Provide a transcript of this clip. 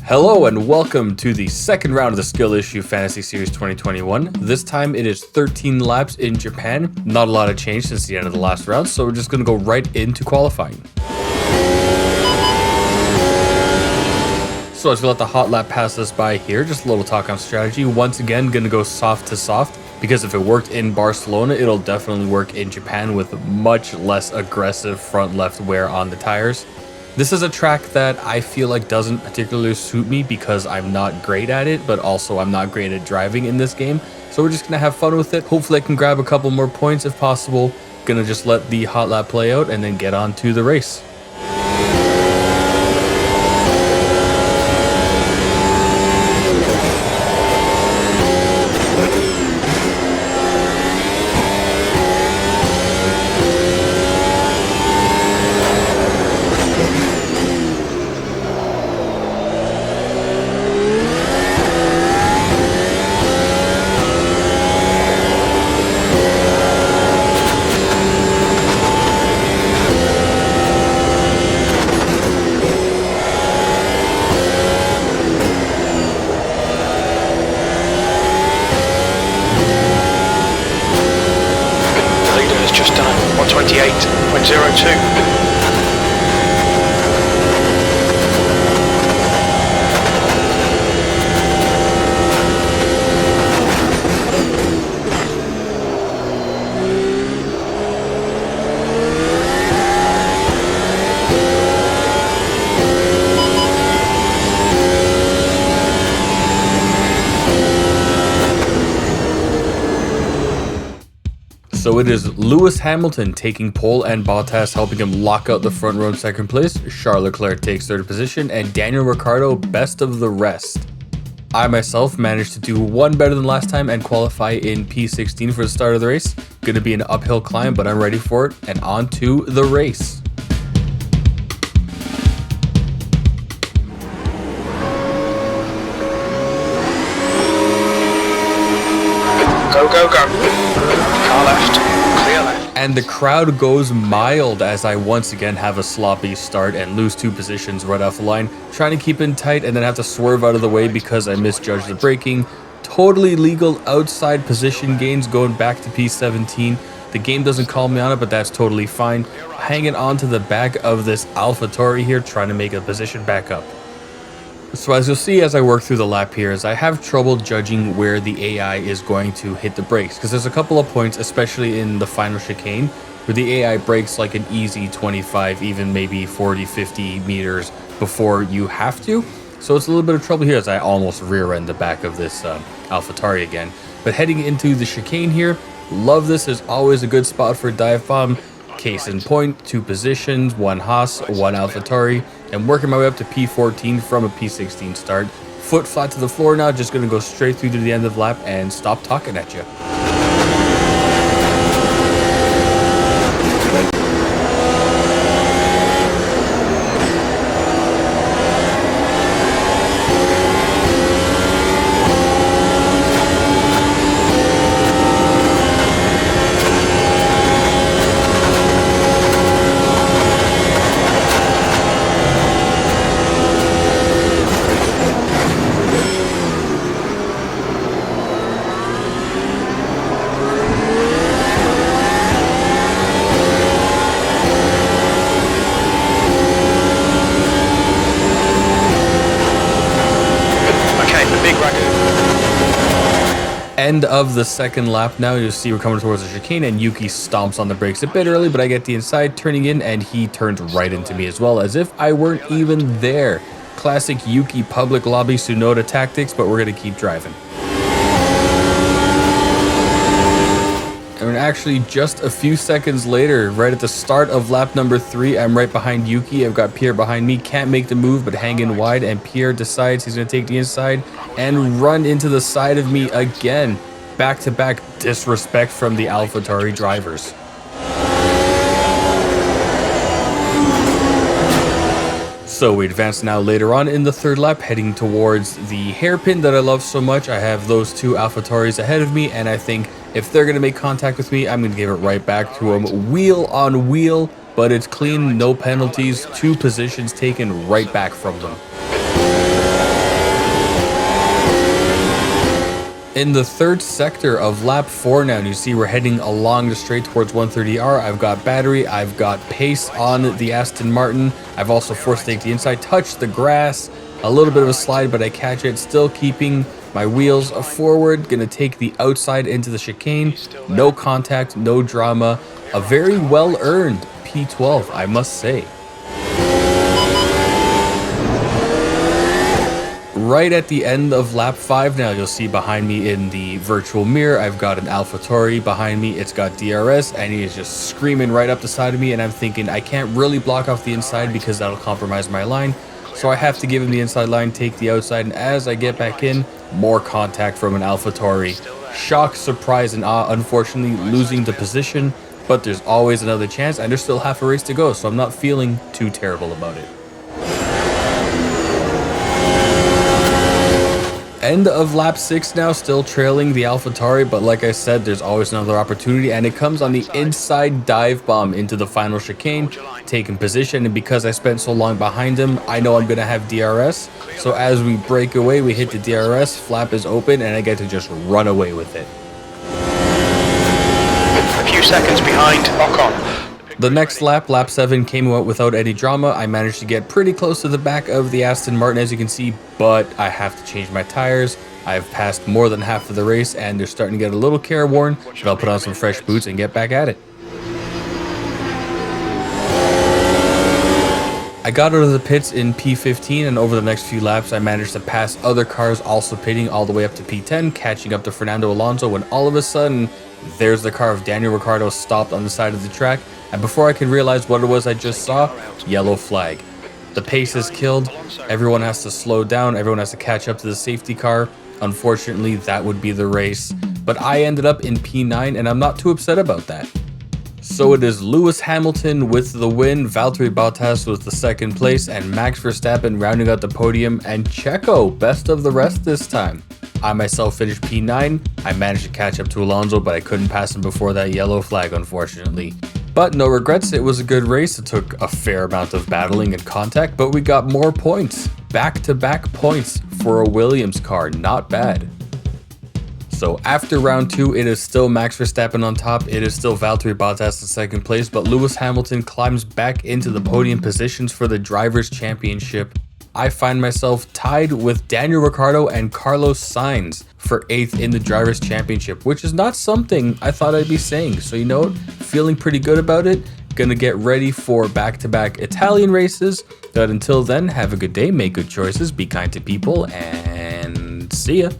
Hello and welcome to the second round of the Skill Issue Fantasy Series 2021. This time it is 13 laps in Japan. Not a lot of change since the end of the last round, so we're just going to go right into qualifying. So as we let the hot lap pass us by here, just a little talk on strategy. Once again, going to go soft to soft, because if it worked in Barcelona, it'll definitely work in Japan with much less aggressive front left wear on the tires. This is a track that I feel like doesn't particularly suit me because I'm not great at it, but also I'm not great at driving in this game. So we're just going to have fun with it. Hopefully I can grab a couple more points if possible. Gonna just let the hot lap play out and then get on to the race. Just done 128.02. So it is Lewis Hamilton taking pole and Bottas helping him lock out the front row in second place. Charles Leclerc takes third position and Daniel Ricciardo best of the rest. I myself managed to do one better than last time and qualify in P16 for the start of the race. Gonna be an uphill climb, but I'm ready for it and on to the race. Go, go, go. Car left, clear left. And the crowd goes mild as I once again have a sloppy start and lose two positions right off the line, trying to keep in tight and then have to swerve out of the way because I misjudged the braking. Totally legal outside position gains going back to P17. The game doesn't call me on it, but that's totally fine. Hanging on to the back of this Tauri here, trying to make a position back up. So as you'll see as I work through the lap here is I have trouble judging where the AI is going to hit the brakes, because there's a couple of points, especially in the final chicane, where the AI brakes like an easy 25, even maybe 40, 50 meters before you have to. So it's a little bit of trouble here as I almost rear end the back of this Tauri again. But heading into the chicane here, love this. Is always a good spot for a dive bomb. Case in point, two positions, one Haas, one Tauri, and working my way up to P14 from a P16 start. Foot flat to the floor now, just gonna go straight through to the end of the lap and stop talking at you. End of the second lap now. You'll see we're coming towards the chicane and Yuki stomps on the brakes a bit early, but I get the inside turning in and he turns right into me as well, as if I weren't even there. Classic Yuki public lobby Tsunoda tactics, but we're gonna keep driving. And actually just a few seconds later, right at the start of lap number 3, I'm right behind Yuki. I've got Pierre behind me, can't make the move but hang in wide, and Pierre decides he's going to take the inside and run into the side of me again. Back-to-back disrespect from the Tauri drivers. So we advance now later on in the third lap, heading towards the hairpin that I love so much. I have those two AlphaTauris ahead of me, and I think if they're going to make contact with me, I'm going to give it right back to them. Wheel on wheel, but it's clean, no penalties, 2 positions taken right back from them. In the third sector of lap 4 now, and you see we're heading along the straight towards 130R. I've got battery, I've got pace on the Aston Martin. I've also force staked the inside, touched the grass, a little bit of a slide, but I catch it, still keeping my wheels forward. Gonna take the outside into the chicane. No contact, no drama. A very well-earned P12, I must say. Right at the end of lap 5 now, you'll see behind me in the virtual mirror, I've got an Tauri behind me. It's got DRS, and he is just screaming right up the side of me, and I'm thinking I can't really block off the inside because that'll compromise my line. So I have to give him the inside line, take the outside, and as I get back in, more contact from an Tauri. Shock, surprise, and awe, unfortunately losing the position, but there's always another chance, and there's still half a race to go, so I'm not feeling too terrible about it. End of lap 6 now, still trailing the Tauri, but like I said, there's always another opportunity, and it comes on the inside dive bomb into the final chicane, taking position, and because I spent so long behind him, I know I'm going to have DRS, so as we break away, we hit the DRS, flap is open, and I get to just run away with it. A few seconds behind Ocon. The next lap, lap 7, came out without any drama. I managed to get pretty close to the back of the Aston Martin, as you can see, but I have to change my tires. I've passed more than half of the race, and they're starting to get a little careworn, but I'll put on some fresh boots and get back at it. I got out of the pits in P15, and over the next few laps, I managed to pass other cars also pitting all the way up to P10, catching up to Fernando Alonso, when all of a sudden, there's the car of Daniel Ricciardo stopped on the side of the track, and before I could realize what it was I just saw, yellow flag. The pace is killed, everyone has to slow down, everyone has to catch up to the safety car. Unfortunately, that would be the race, but I ended up in P9, and I'm not too upset about that. So it is Lewis Hamilton with the win, Valtteri Bottas with the second place, and Max Verstappen rounding out the podium, and Checo best of the rest this time. I myself finished P9. I managed to catch up to Alonso, but I couldn't pass him before that yellow flag, unfortunately. But no regrets, it was a good race. It took a fair amount of battling and contact, but we got more points. Back-to-back points for a Williams car, not bad. So after round 2, it is still Max Verstappen on top, it is still Valtteri Bottas in second place, but Lewis Hamilton climbs back into the podium positions for the Drivers' Championship. I find myself tied with Daniel Ricciardo and Carlos Sainz for 8th in the Drivers' Championship, which is not something I thought I'd be saying. So you know what? Feeling pretty good about it. Gonna get ready for back-to-back Italian races. But until then, have a good day, make good choices, be kind to people, and see ya.